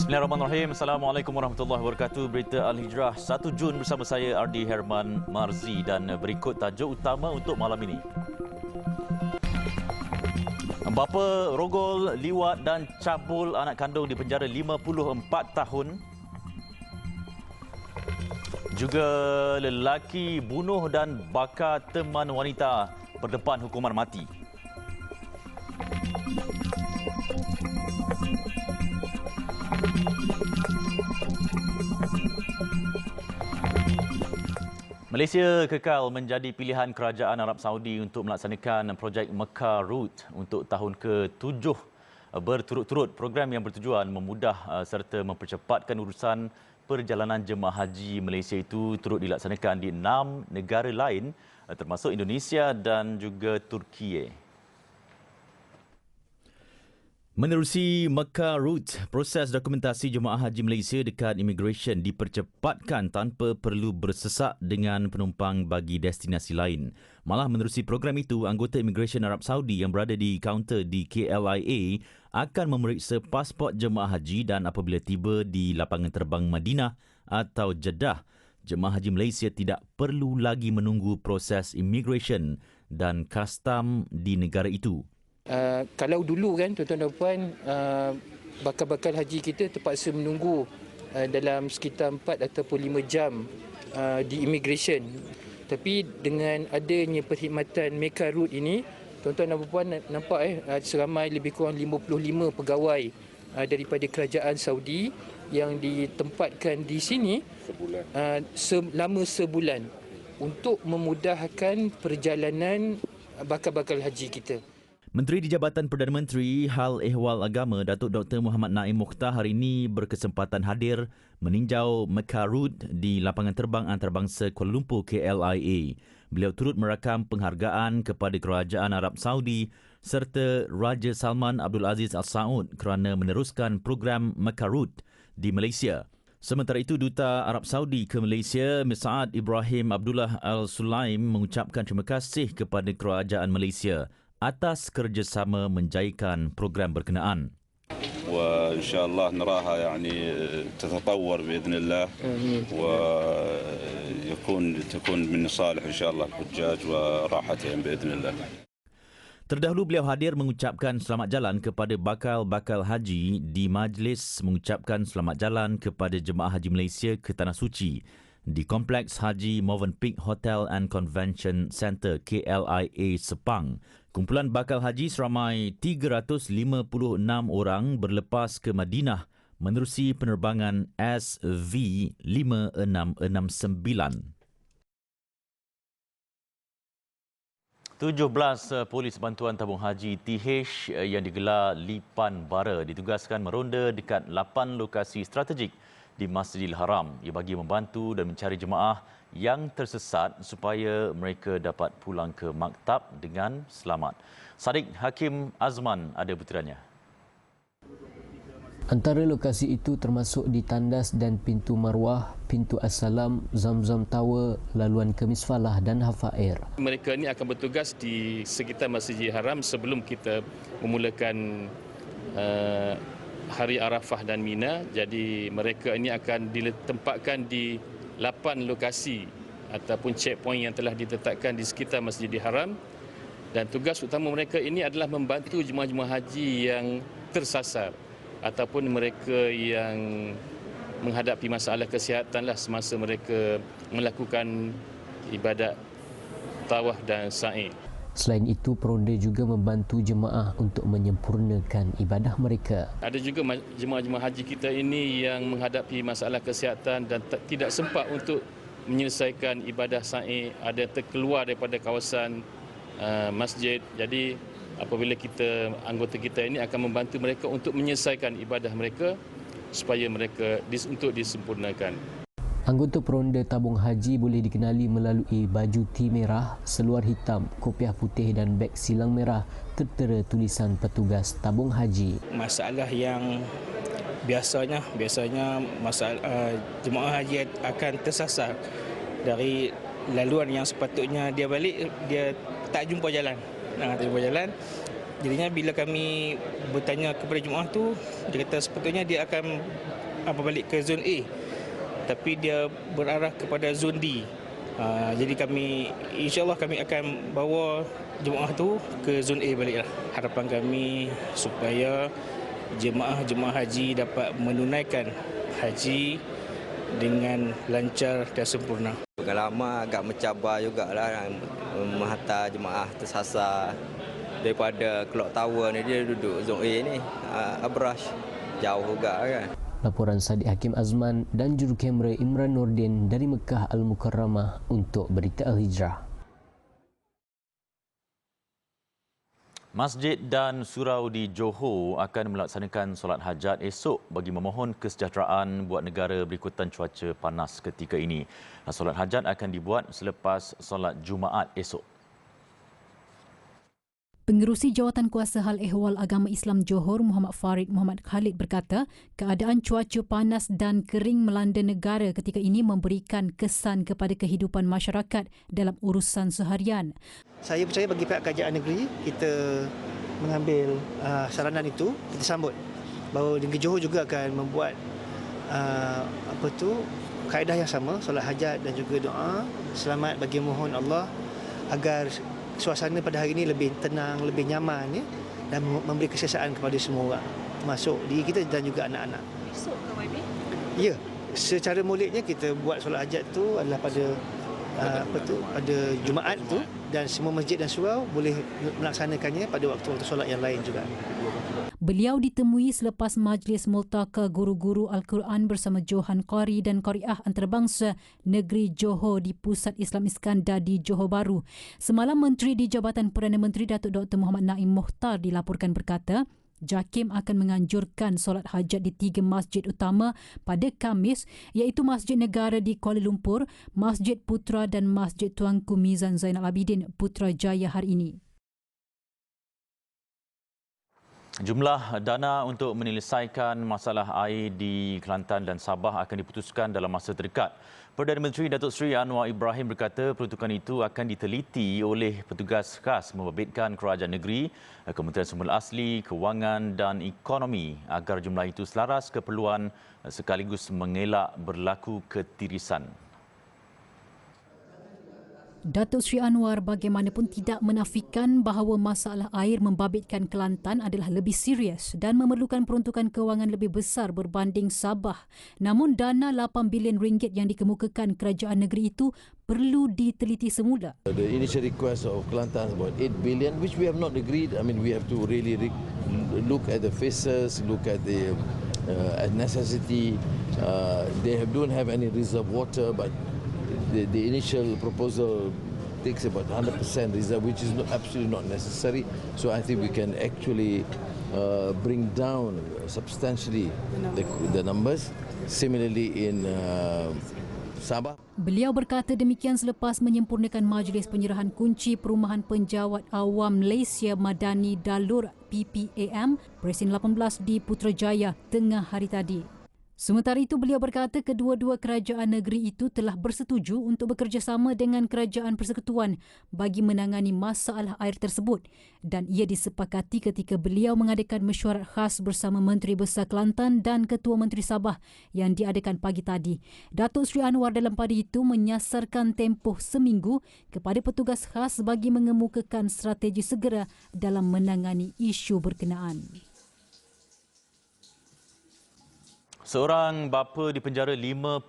Bismillahirrahmanirrahim. Assalamualaikum warahmatullahi wabarakatuh. Berita Al-Hijrah 1 Jun bersama saya Ardi Herman Marzi dan berikut tajuk utama untuk malam ini. Bapa rogol, liwat dan cabul anak kandung di penjara 54 tahun. Juga lelaki bunuh dan bakar teman wanita berdepan hukuman mati. Malaysia kekal menjadi pilihan kerajaan Arab Saudi untuk melaksanakan projek Mecca Route untuk tahun ke-7 berturut-turut. Program yang bertujuan memudah serta mempercepatkan urusan perjalanan jemaah haji Malaysia itu turut dilaksanakan di 6 negara lain termasuk Indonesia dan juga Turki. Menerusi Mecca Route, proses dokumentasi jemaah haji Malaysia dekat immigration dipercepatkan tanpa perlu bersesak dengan penumpang bagi destinasi lain. Malah menerusi program itu, anggota immigration Arab Saudi yang berada di kaunter di KLIA akan memeriksa pasport jemaah haji dan apabila tiba di lapangan terbang Madinah atau Jeddah, jemaah haji Malaysia tidak perlu lagi menunggu proses immigration dan kastam di negara itu. Kalau dulu kan tuan-tuan dan puan, bakal-bakal haji kita terpaksa menunggu dalam sekitar 4 ataupun 5 jam di immigration. Tapi dengan adanya perkhidmatan Mecca Route ini, tuan-tuan dan puan nampak seramai lebih kurang 55 pegawai daripada kerajaan Saudi yang ditempatkan di sini selama sebulan untuk memudahkan perjalanan bakal-bakal haji kita. Menteri di Jabatan Perdana Menteri Hal Ehwal Agama Datuk Dr. Muhammad Naim Mukhtar hari ini berkesempatan hadir meninjau Mecca Route di lapangan terbang antarabangsa Kuala Lumpur KLIA. Beliau turut merakam penghargaan kepada Kerajaan Arab Saudi serta Raja Salman Abdul Aziz Al Saud kerana meneruskan program Mecca Route di Malaysia. Sementara itu, Duta Arab Saudi ke Malaysia, Saad Ibrahim Abdullah Al Sulaim mengucapkan terima kasih kepada Kerajaan Malaysia atas kerjasama menjayakan program berkenaan. وإن شاء الله نراها يعني تتطور بإذن الله تكون من صالح إن شاء الله الحجاج وراحتهم بإذن الله. Terdahulu beliau hadir mengucapkan selamat jalan kepada bakal-bakal haji di majlis mengucapkan selamat jalan kepada jemaah haji Malaysia ke Tanah Suci di Kompleks Haji Movenpick Hotel and Convention Centre KLIA Sepang. Kumpulan bakal haji seramai 356 orang berlepas ke Madinah menerusi penerbangan SV5669. 17 polis bantuan tabung haji TH yang digelar Lipan Bara ditugaskan meronda dekat 8 lokasi strategik di Masjidil Haram. Ia bagi membantu dan mencari jemaah yang tersesat supaya mereka dapat pulang ke maktab dengan selamat. Sadiq Hakim Azman ada butirannya. Antara lokasi itu termasuk di Tandas dan Pintu Marwah, Pintu As-Salam, Zamzam Tower, Laluan Kemis Falah dan Hafair. Mereka ini akan bertugas di sekitar Masjidil Haram sebelum kita memulakan Hari Arafah dan Mina. Jadi mereka ini akan ditempatkan di 8 lokasi ataupun checkpoint yang telah ditetapkan di sekitar Masjidil Haram. Dan tugas utama mereka ini adalah membantu jemaah-jemaah haji yang tersasar ataupun mereka yang menghadapi masalah kesihatan semasa mereka melakukan ibadat tawaf dan sa'i. Selain itu, peronda juga membantu jemaah untuk menyempurnakan ibadah mereka. Ada juga jemaah-jemaah haji kita ini yang menghadapi masalah kesihatan dan tidak sempat untuk menyelesaikan ibadah sa'i, ada terkeluar daripada kawasan masjid. Jadi apabila anggota kita ini akan membantu mereka untuk menyelesaikan ibadah mereka supaya mereka untuk disempurnakan. Anggota peronda tabung haji boleh dikenali melalui baju T merah, seluar hitam, kopiah putih dan beg silang merah tertera tulisan petugas tabung haji. Masalah yang biasanya jemaah haji akan tersasar dari laluan yang sepatutnya dia balik, dia tak jumpa jalan. Jadinya bila kami bertanya kepada jemaah tu, dia kata sepatutnya dia akan balik ke zon A, tapi dia berarah kepada zon D. Jadi kami, insyaAllah kami akan bawa jemaah tu ke zon A baliklah. Harapan kami supaya jemaah haji dapat menunaikan haji dengan lancar dan sempurna. Pengalaman agak mencabar jugalah, menghantar jemaah tersasar daripada Clock Tower ni, dia duduk zon A ni, Abrash, jauh juga kan. Laporan Sadiq Hakim Azman dan juru kamera Imran Nordin dari Mekah Al-Mukarramah untuk Berita Al-Hijrah. Masjid dan surau di Johor akan melaksanakan solat hajat esok bagi memohon kesejahteraan buat negara berikutan cuaca panas ketika ini. Solat hajat akan dibuat selepas solat Jumaat esok. Pengerusi Jawatan Kuasa Hal Ehwal Agama Islam Johor, Muhammad Farid Muhammad Khalid berkata, keadaan cuaca panas dan kering melanda negara ketika ini memberikan kesan kepada kehidupan masyarakat dalam urusan seharian. Saya percaya bagi pihak kerajaan negeri, kita mengambil saranan itu, kita sambut. Bahawa negeri Johor juga akan membuat kaedah yang sama, solat hajat dan juga doa selamat bagi mohon Allah agar suasana pada hari ini lebih tenang, lebih nyaman ya, dan memberi keselesaan kepada semua orang, termasuk diri kita dan juga anak-anak. Esok ke YB? Ya, secara moleknya kita buat solat hajat tu adalah pada pada Jumaat tu, dan semua masjid dan surau boleh melaksanakannya pada waktu-waktu solat yang lain juga. Beliau ditemui selepas majlis multaka guru-guru Al-Quran bersama Johan Qari dan Qariah Antarabangsa Negeri Johor di Pusat Islam Iskandar di Johor Bahru. Semalam Menteri di Jabatan Perdana Menteri Datuk Dr. Muhammad Naim Mokhtar dilaporkan berkata, JAKIM akan menganjurkan solat hajat di 3 masjid utama pada Khamis, iaitu Masjid Negara di Kuala Lumpur, Masjid Putra dan Masjid Tuanku Mizan Zainal Abidin Putrajaya hari ini. Jumlah dana untuk menyelesaikan masalah air di Kelantan dan Sabah akan diputuskan dalam masa terdekat. Perdana Menteri Datuk Seri Anwar Ibrahim berkata peruntukan itu akan diteliti oleh petugas khas membabitkan kerajaan negeri, Kementerian Sumber Asli, Kewangan dan Ekonomi agar jumlah itu selaras keperluan sekaligus mengelak berlaku ketirisan. Datuk Seri Anwar bagaimanapun tidak menafikan bahawa masalah air membabitkan Kelantan adalah lebih serius dan memerlukan peruntukan kewangan lebih besar berbanding Sabah. Namun dana 8 bilion ringgit yang dikemukakan kerajaan negeri itu perlu diteliti semula. The initial request of Kelantan is about 8 billion, which we have not agreed. I mean, we have to really look at the faces, look at the necessity. They don't have any reserve water, but the initial proposal takes about 100% reserve, which is absolutely not necessary. So I think we can actually bring down substantially the numbers. Similarly in Sabah. Beliau berkata demikian selepas menyempurnakan majlis penyerahan kunci Perumahan Penjawat Awam Malaysia Madani Dalur PPAM Presin 18 di Putrajaya tengah hari tadi. Sementara itu, beliau berkata kedua-dua kerajaan negeri itu telah bersetuju untuk bekerjasama dengan kerajaan persekutuan bagi menangani masalah air tersebut, dan ia disepakati ketika beliau mengadakan mesyuarat khas bersama Menteri Besar Kelantan dan Ketua Menteri Sabah yang diadakan pagi tadi. Datuk Seri Anwar dalam pada itu menyasarkan tempoh seminggu kepada petugas khas bagi mengemukakan strategi segera dalam menangani isu berkenaan. Seorang bapa dipenjara 54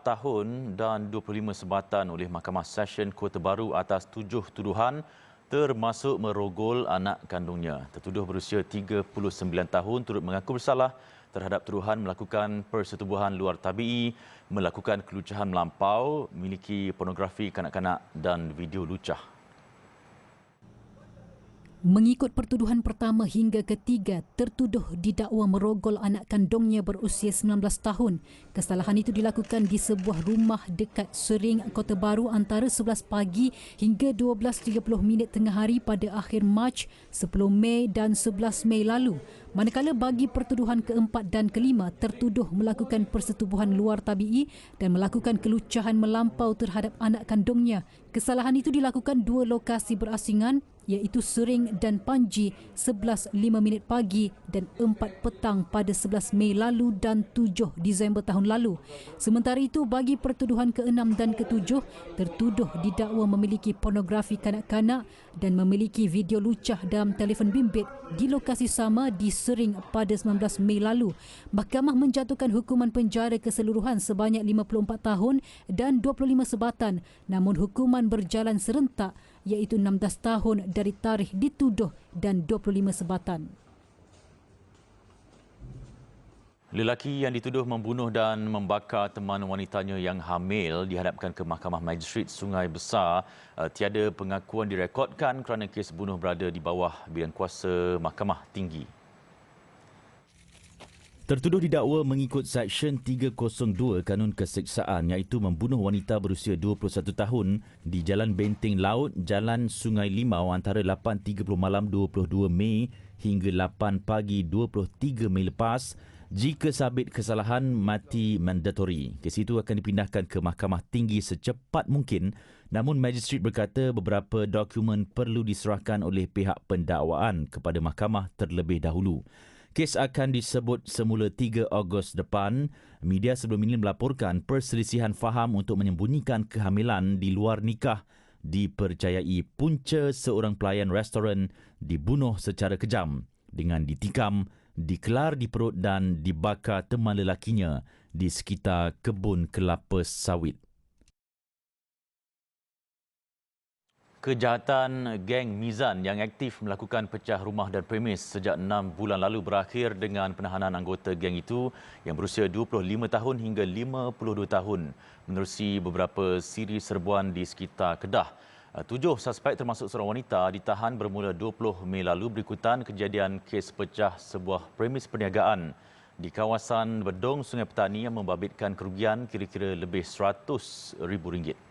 tahun dan 25 sebatan oleh Mahkamah Session Kota Baru atas 7 tuduhan termasuk merogol anak kandungnya. Tertuduh berusia 39 tahun turut mengaku bersalah terhadap tuduhan melakukan persetubuhan luar tabii, melakukan kelucahan melampau, memiliki pornografi kanak-kanak dan video lucah. Mengikut pertuduhan pertama hingga ketiga, tertuduh didakwa merogol anak kandungnya berusia 19 tahun. Kesalahan itu dilakukan di sebuah rumah dekat Sering, Kota Baru antara 11 pagi hingga 12.30 tengah hari pada akhir Mac, 10 Mei dan 11 Mei lalu. Manakala bagi pertuduhan keempat dan kelima, tertuduh melakukan persetubuhan luar tabii dan melakukan kelucahan melampau terhadap anak kandungnya. Kesalahan itu dilakukan 2 lokasi berasingan iaitu Sering dan Panji 11.05 pagi dan 4 petang pada 11 Mei lalu dan 7 Disember tahun lalu. Sementara itu, bagi pertuduhan ke-6 dan ke-7, tertuduh didakwa memiliki pornografi kanak-kanak dan memiliki video lucah dalam telefon bimbit di lokasi sama di Sering pada 19 Mei lalu. Mahkamah menjatuhkan hukuman penjara keseluruhan sebanyak 54 tahun dan 25 sebatan, namun hukuman berjalan serentak iaitu 16 tahun dari tarikh dituduh dan 25 sebatan. Lelaki yang dituduh membunuh dan membakar teman wanitanya yang hamil dihadapkan ke Mahkamah Magistrate Sungai Besar. Tiada pengakuan direkodkan kerana kes bunuh berada di bawah bidang kuasa Mahkamah Tinggi. Tertuduh didakwa mengikut Seksyen 302 Kanun Keseksaan iaitu membunuh wanita berusia 21 tahun di Jalan Benteng Laut, Jalan Sungai Limau antara 8.30 malam 22 Mei hingga 8 pagi 23 Mei lepas. Jika sabit kesalahan, mati mandatori. Kes itu akan dipindahkan ke Mahkamah Tinggi secepat mungkin, namun Magistrate berkata beberapa dokumen perlu diserahkan oleh pihak pendakwaan kepada mahkamah terlebih dahulu. Kes akan disebut semula 3 Ogos depan. Media sebelum ini melaporkan perselisihan faham untuk menyembunyikan kehamilan di luar nikah dipercayai punca seorang pelayan restoran dibunuh secara kejam dengan ditikam, dikelar di perut dan dibakar teman lelakinya di sekitar kebun kelapa sawit. Kejahatan geng Mizan yang aktif melakukan pecah rumah dan premis sejak 6 bulan lalu berakhir dengan penahanan anggota geng itu yang berusia 25 tahun hingga 52 tahun menerusi beberapa siri serbuan di sekitar Kedah. 7 suspek termasuk seorang wanita ditahan bermula 20 Mei lalu berikutan kejadian kes pecah sebuah premis perniagaan di kawasan Bedong Sungai Petani yang membabitkan kerugian kira-kira lebih RM100,000.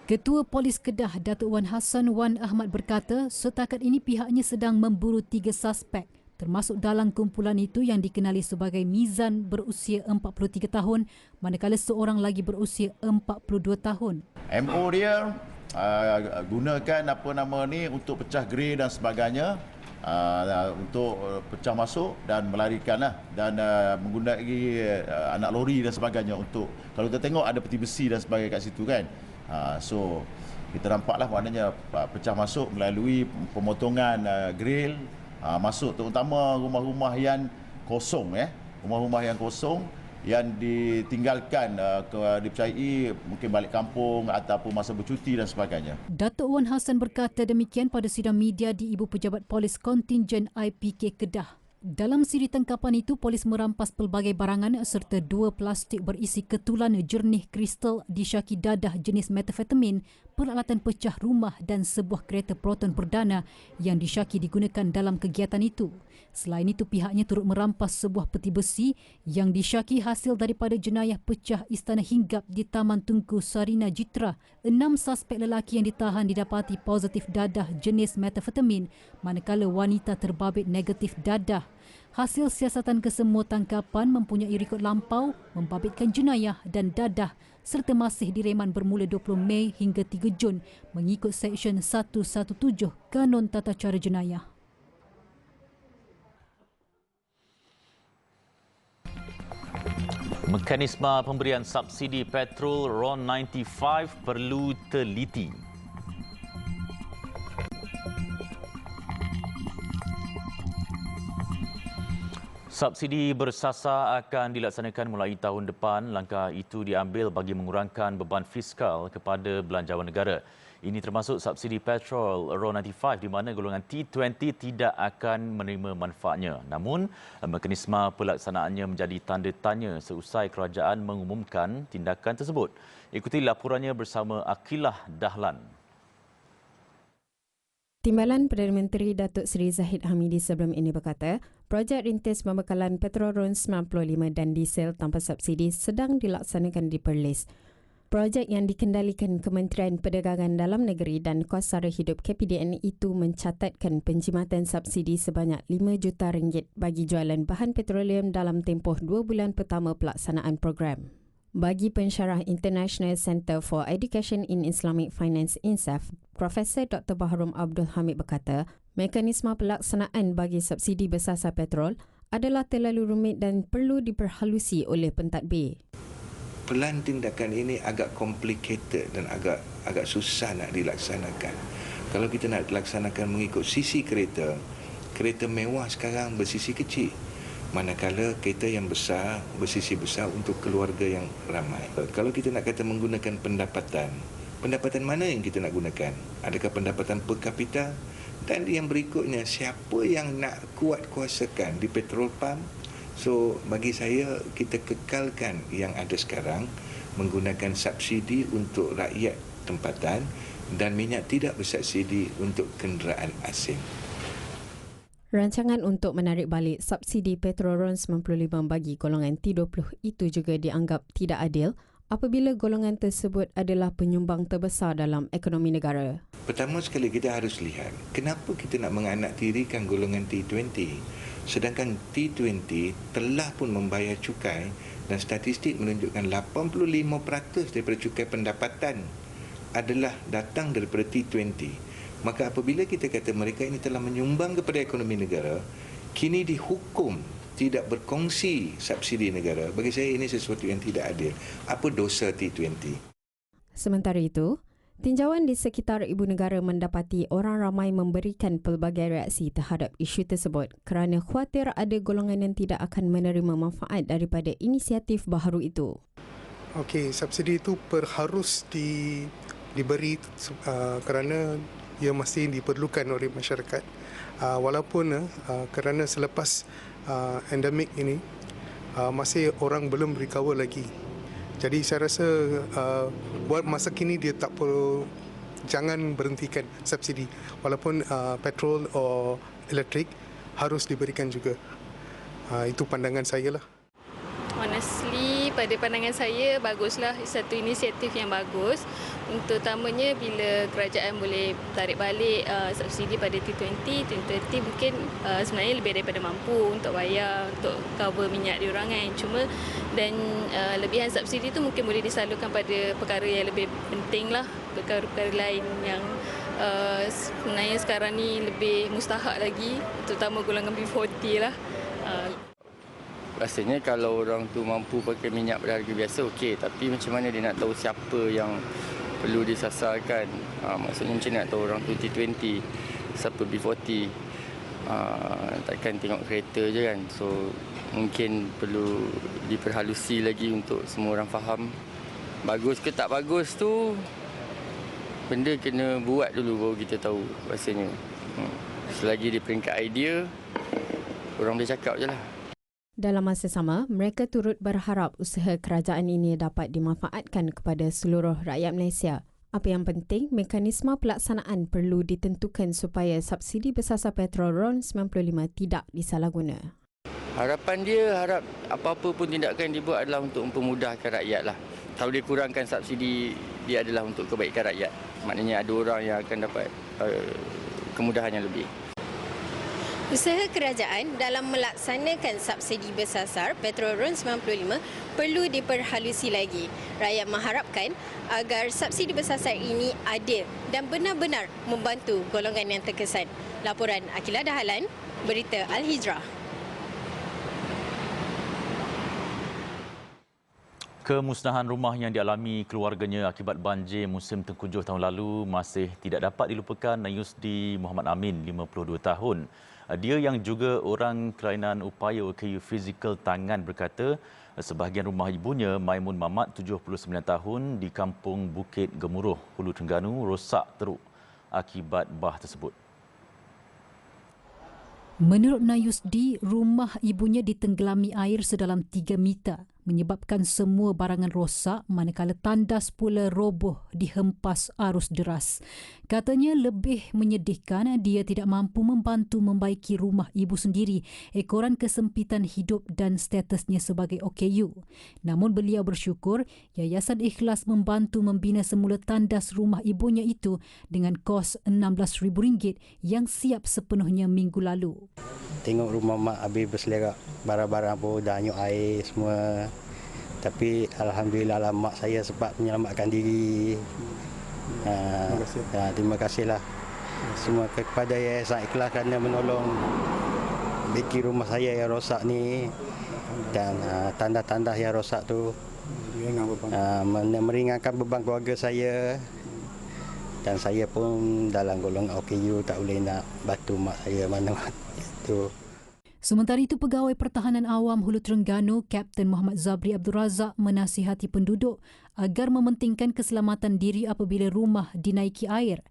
Ketua Polis Kedah, Datuk Wan Hassan Wan Ahmad berkata setakat ini pihaknya sedang memburu 3 suspek termasuk dalam kumpulan itu yang dikenali sebagai Mizan berusia 43 tahun manakala seorang lagi berusia 42 tahun. MO dia gunakan apa nama ni untuk pecah gerai dan sebagainya, untuk pecah masuk dan melarikanlah dan menggunakan anak lori dan sebagainya untuk, kalau kita tengok ada peti besi dan sebagainya kat situ kan. So kita nampaklah maknanya pecah masuk melalui pemotongan grill, masuk terutama rumah-rumah yang kosong, rumah-rumah yang kosong yang ditinggalkan, dipercayai mungkin balik kampung ataupun masa bercuti dan sebagainya. Datuk Wan Hassan berkata demikian pada sidang media di Ibu Pejabat Polis Kontingen IPK Kedah. Dalam siri tangkapan itu, polis merampas pelbagai barangan serta 2 plastik berisi ketulan jernih kristal disyaki dadah jenis metafetamin, peralatan pecah rumah dan sebuah kereta proton perdana yang disyaki digunakan dalam kegiatan itu. Selain itu, pihaknya turut merampas sebuah peti besi yang disyaki hasil daripada jenayah pecah istana hinggap di Taman Tunku Sarina Jitra. 6 suspek lelaki yang ditahan didapati positif dadah jenis metafetamin manakala wanita terbabit negatif dadah. Hasil siasatan kesemua tangkapan mempunyai rekod lampau, membabitkan jenayah dan dadah serta masih direman bermula 20 Mei hingga 3 Jun mengikut Seksyen 117 Kanun Tata Cara Jenayah. Mekanisme pemberian subsidi petrol RON 95 perlu teliti. Subsidi bersasar akan dilaksanakan mulai tahun depan. Langkah itu diambil bagi mengurangkan beban fiskal kepada belanjawan negara. Ini termasuk subsidi petrol RON 95 di mana golongan T20 tidak akan menerima manfaatnya. Namun, mekanisme pelaksanaannya menjadi tanda tanya seusai kerajaan mengumumkan tindakan tersebut. Ikuti laporannya bersama Akilah Dahlan. Timbalan Perdana Menteri Datuk Seri Zahid Hamidi sebelum ini berkata, projek rintis pembekalan petrol RON 95 dan diesel tanpa subsidi sedang dilaksanakan di Perlis. Projek yang dikendalikan Kementerian Perdagangan Dalam Negeri dan Kos Sara Hidup KPDN itu mencatatkan penjimatan subsidi sebanyak RM5 juta bagi jualan bahan petroleum dalam tempoh 2 bulan pertama pelaksanaan program. Bagi pensyarah International Centre for Education in Islamic Finance INSAF, Profesor Dr. Baharum Abdul Hamid berkata, mekanisme pelaksanaan bagi subsidi bersasar petrol adalah terlalu rumit dan perlu diperhalusi oleh pentadbir. Pelan tindakan ini agak complicated dan agak susah nak dilaksanakan. Kalau kita nak dilaksanakan mengikut sisi kereta mewah sekarang bersisi kecil. Manakala kereta yang besar bersisi besar untuk keluarga yang ramai. Kalau kita nak kata menggunakan pendapatan mana yang kita nak gunakan? Adakah pendapatan per kapita? Dan yang berikutnya, siapa yang nak kuat kuasakan di petrol pump? So, bagi saya, kita kekalkan yang ada sekarang, menggunakan subsidi untuk rakyat tempatan dan minyak tidak bersubsidi untuk kenderaan asing. Rancangan untuk menarik balik subsidi petrol RON 95 bagi golongan T20 itu juga dianggap tidak adil apabila golongan tersebut adalah penyumbang terbesar dalam ekonomi negara. Pertama sekali kita harus lihat kenapa kita nak menganaktirikan golongan T20 sedangkan T20 telah pun membayar cukai dan statistik menunjukkan 85% daripada cukai pendapatan adalah datang daripada T20. Maka apabila kita kata mereka ini telah menyumbang kepada ekonomi negara, kini dihukum tidak berkongsi subsidi negara. Bagi saya ini sesuatu yang tidak adil. Apa dosa T20? Sementara itu, tinjauan di sekitar ibu negara mendapati orang ramai memberikan pelbagai reaksi terhadap isu tersebut kerana khawatir ada golongan yang tidak akan menerima manfaat daripada inisiatif baharu itu. Okey, subsidi itu harus diberi kerana ia masih diperlukan oleh masyarakat. Walaupun kerana selepas endemik ini masih orang belum recover lagi. Jadi saya rasa buat masa kini dia tak perlu, jangan berhentikan subsidi walaupun petrol atau elektrik harus diberikan juga. Itu pandangan saya lah. Honestly, pada pandangan saya, baguslah, satu inisiatif yang bagus. Untuk utamanya bila kerajaan boleh tarik balik subsidi pada T20 mungkin sebenarnya lebih daripada mampu untuk bayar, untuk cover minyak diorang kan. Cuma dan lebihan subsidi tu mungkin boleh disalurkan pada perkara yang lebih penting lah, perkara-perkara lain yang sebenarnya sekarang ni lebih mustahak lagi, terutama golongan B40 lah. Rasanya kalau orang tu mampu pakai minyak berharga biasa, okey. Tapi macam mana dia nak tahu siapa yang perlu disasarkan? Maksudnya macam mana nak tahu orang tu T20, siapa B40? Takkan tengok kereta je kan. So mungkin perlu diperhalusi lagi untuk semua orang faham. Bagus ke tak bagus tu, benda kena buat dulu baru kita tahu rasanya. Selagi di peringkat idea, orang boleh cakap je lah. Dalam masa sama, mereka turut berharap usaha kerajaan ini dapat dimanfaatkan kepada seluruh rakyat Malaysia. Apa yang penting, mekanisme pelaksanaan perlu ditentukan supaya subsidi bersasar petrol RON 95 tidak disalahguna. Harapan dia, harap apa-apa pun tindakan dibuat adalah untuk mempermudahkan rakyat lah. Kalau dia kurangkan subsidi, dia adalah untuk kebaikan rakyat. Maknanya ada orang yang akan dapat kemudahan yang lebih. Usaha kerajaan dalam melaksanakan subsidi bersasar petrol RON 95 perlu diperhalusi lagi. Rakyat mengharapkan agar subsidi bersasar ini adil dan benar-benar membantu golongan yang terkesan. Laporan Akilah Dahalan, Berita Al-Hijrah. Kemusnahan rumah yang dialami keluarganya akibat banjir musim tengkujuh tahun lalu masih tidak dapat dilupakan Yusdi Muhammad Amin, 52 tahun. Dia yang juga orang kelainan upaya OKU fizikal tangan berkata sebahagian rumah ibunya Maimun Mamat, 79 tahun di Kampung Bukit Gemuruh, Hulu Terengganu rosak teruk akibat bah tersebut. Menurut Yusdi, rumah ibunya ditenggelami air sedalam 3 meter menyebabkan semua barangan rosak manakala tandas pula roboh dihempas arus deras. Katanya lebih menyedihkan dia tidak mampu membantu membaiki rumah ibu sendiri ekoran kesempitan hidup dan statusnya sebagai OKU. Namun beliau bersyukur Yayasan Ikhlas membantu membina semula tandas rumah ibunya itu dengan kos RM16,000 yang siap sepenuhnya minggu lalu. Tengok rumah mak habis berselerak, barang-barang pun dah hanyut air semua. Tapi alhamdulillah lah mak saya sempat menyelamatkan diri. Terima kasihlah semua kepada Yayasan Ikhlas kerana menolong bikin rumah saya yang rosak ni, dan tandas-tandas yang rosak tu meringankan beban keluarga saya. Dan saya pun dalam golongan OKU, tak boleh nak bantu mak saya mana itu. Sementara itu, Pegawai Pertahanan Awam Hulu Terengganu, Kapten Muhammad Zabri Abdul Razak menasihati penduduk agar mementingkan keselamatan diri apabila rumah dinaiki air.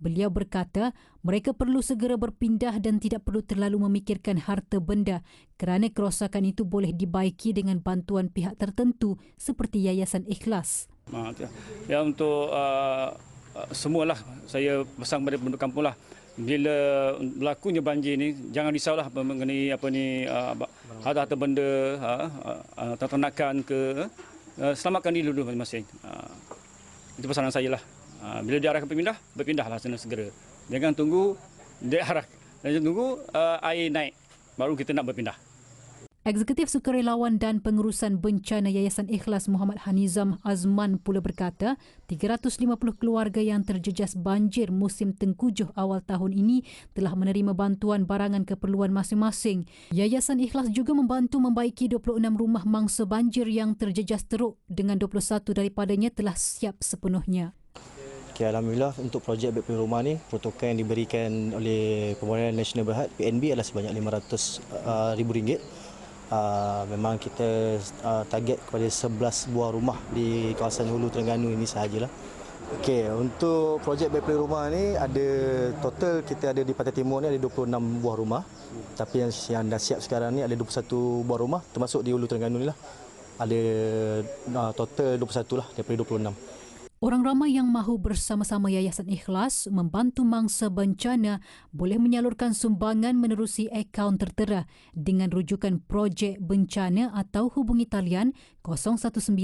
Beliau berkata mereka perlu segera berpindah dan tidak perlu terlalu memikirkan harta benda kerana kerosakan itu boleh dibaiki dengan bantuan pihak tertentu seperti Yayasan Ikhlas. Ya, untuk semualah saya pesan kepada penduduk kampung lah, bila berlakunya banjir ni jangan risaulah mengenai harta benda, ternakan ke, selamatkan diri dulu masing-masing. Itu pesanan saya lah. Bila diarahkan berpindahlah segera. Jangan tunggu diarah, jangan tunggu air naik baru kita nak berpindah. Eksekutif Sukarelawan dan Pengurusan Bencana Yayasan Ikhlas Muhammad Hanizam Azman pula berkata 350 keluarga yang terjejas banjir musim tengkujuh awal tahun ini telah menerima bantuan barangan keperluan masing-masing. Yayasan Ikhlas juga membantu membaiki 26 rumah mangsa banjir yang terjejas teruk dengan 21 daripadanya telah siap sepenuhnya. Okay, alhamdulillah untuk projek beg rumah ni, protokol yang diberikan oleh Pembangunan Nasional Berhad PNB adalah sebanyak RM500,000. Memang kita target kepada 11 buah rumah di kawasan Hulu Terengganu ini sahajalah. Okey, untuk projek beg rumah ni ada total kita ada di Pantai Timur ni ada 26 buah rumah. Tapi yang dah siap sekarang ni ada 21 buah rumah termasuk di Hulu Terengganu ni lah. Ada total 21 lah daripada 26. Orang ramai yang mahu bersama-sama Yayasan Ikhlas membantu mangsa bencana boleh menyalurkan sumbangan menerusi akaun tertera dengan rujukan projek bencana atau hubungi talian 019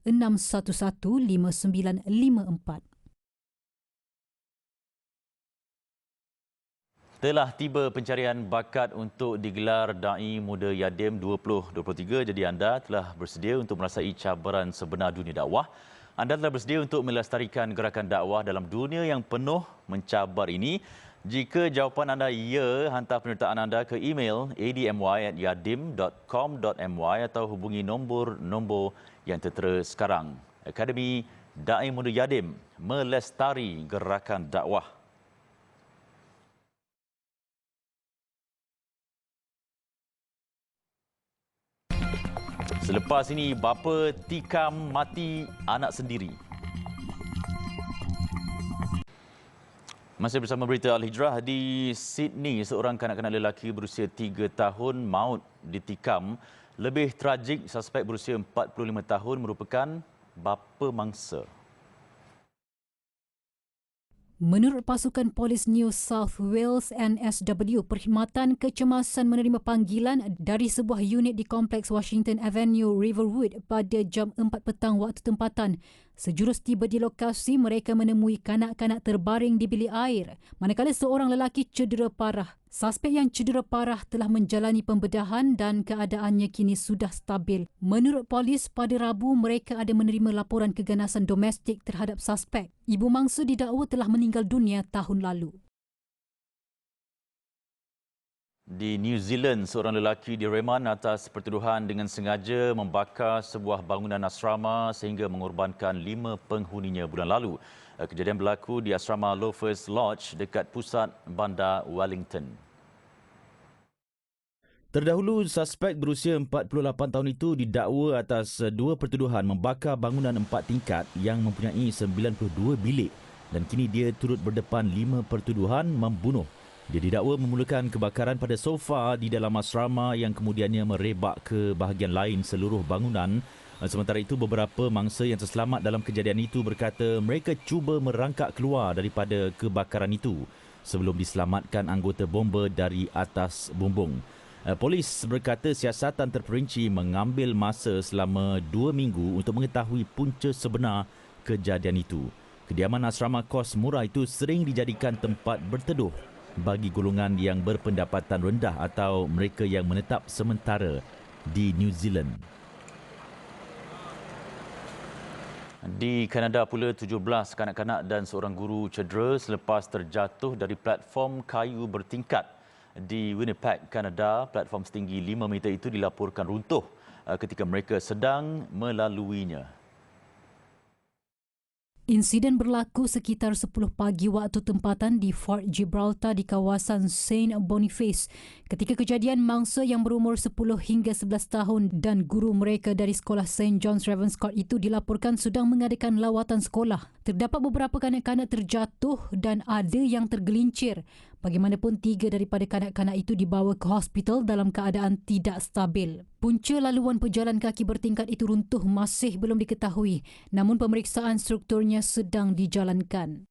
611 5954. Telah tiba pencarian bakat untuk digelar Da'i Muda Yadim 2023. Jadi anda telah bersedia untuk merasai cabaran sebenar dunia dakwah. Anda telah bersedia untuk melestarikan gerakan dakwah dalam dunia yang penuh mencabar ini. Jika jawapan anda ya, hantar penyertaan anda ke email admy@yadim.com.my atau hubungi nombor yang tertera sekarang. Akademi Da'i Muda Yadim melestari gerakan dakwah. Selepas ini, bapa tikam mati anak sendiri. Masih bersama berita Al-Hijrah di Sydney, seorang kanak-kanak lelaki berusia 3 tahun maut ditikam. Lebih tragik, suspek berusia 45 tahun merupakan bapa mangsa. Menurut pasukan polis New South Wales NSW, perkhidmatan kecemasan menerima panggilan dari sebuah unit di kompleks Washington Avenue, Riverwood pada jam 4 petang waktu tempatan. Sejurus tiba di lokasi, mereka menemui kanak-kanak terbaring di bilik air, manakala seorang lelaki cedera parah. Suspek yang cedera parah telah menjalani pembedahan dan keadaannya kini sudah stabil. Menurut polis, pada Rabu mereka ada menerima laporan keganasan domestik terhadap suspek. Ibu mangsa didakwa telah meninggal dunia tahun lalu. Di New Zealand, seorang lelaki direman atas pertuduhan dengan sengaja membakar sebuah bangunan asrama sehingga mengorbankan 5 penghuninya bulan lalu. Kejadian berlaku di asrama Loafers Lodge dekat pusat bandar Wellington. Terdahulu, suspek berusia 48 tahun itu didakwa atas 2 pertuduhan membakar bangunan 4 tingkat yang mempunyai 92 bilik dan kini dia turut berdepan 5 pertuduhan membunuh. Dia didakwa memulakan kebakaran pada sofa di dalam asrama yang kemudiannya merebak ke bahagian lain seluruh bangunan. Sementara itu, beberapa mangsa yang terselamat dalam kejadian itu berkata mereka cuba merangkak keluar daripada kebakaran itu sebelum diselamatkan anggota bomba dari atas bumbung. Polis berkata siasatan terperinci mengambil masa selama 2 minggu untuk mengetahui punca sebenar kejadian itu. Kediaman asrama kos murah itu sering dijadikan tempat berteduh bagi golongan yang berpendapatan rendah atau mereka yang menetap sementara di New Zealand. Di Kanada pula, 17 kanak-kanak dan seorang guru cedera selepas terjatuh dari platform kayu bertingkat. Di Winnipeg, Kanada, platform setinggi 5 meter itu dilaporkan runtuh ketika mereka sedang melaluinya. Insiden berlaku sekitar 10 pagi waktu tempatan di Fort Gibraltar di kawasan Saint Boniface. Ketika kejadian, mangsa yang berumur 10 hingga 11 tahun dan guru mereka dari sekolah St. John's Ravenscourt itu dilaporkan sedang mengadakan lawatan sekolah. Terdapat beberapa kanak-kanak terjatuh dan ada yang tergelincir. Bagaimanapun, 3 daripada kanak-kanak itu dibawa ke hospital dalam keadaan tidak stabil. Punca laluan pejalan kaki bertingkat itu runtuh masih belum diketahui, namun pemeriksaan strukturnya sedang dijalankan.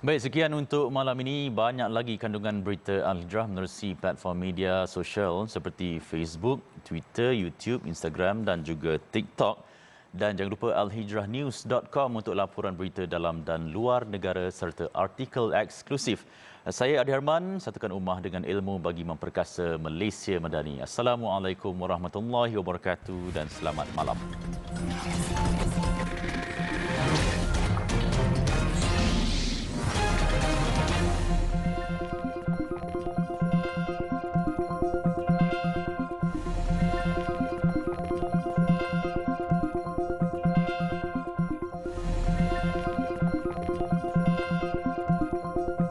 Baik, sekian untuk malam ini. Banyak lagi kandungan berita Al-Hijrah menerusi platform media sosial seperti Facebook, Twitter, YouTube, Instagram dan juga TikTok. Dan jangan lupa alhijrahnews.com untuk laporan berita dalam dan luar negara serta artikel eksklusif. Saya Adi Harman, satukan ummah dengan ilmu bagi memperkasa Malaysia Madani. Assalamualaikum warahmatullahi wabarakatuh dan selamat malam.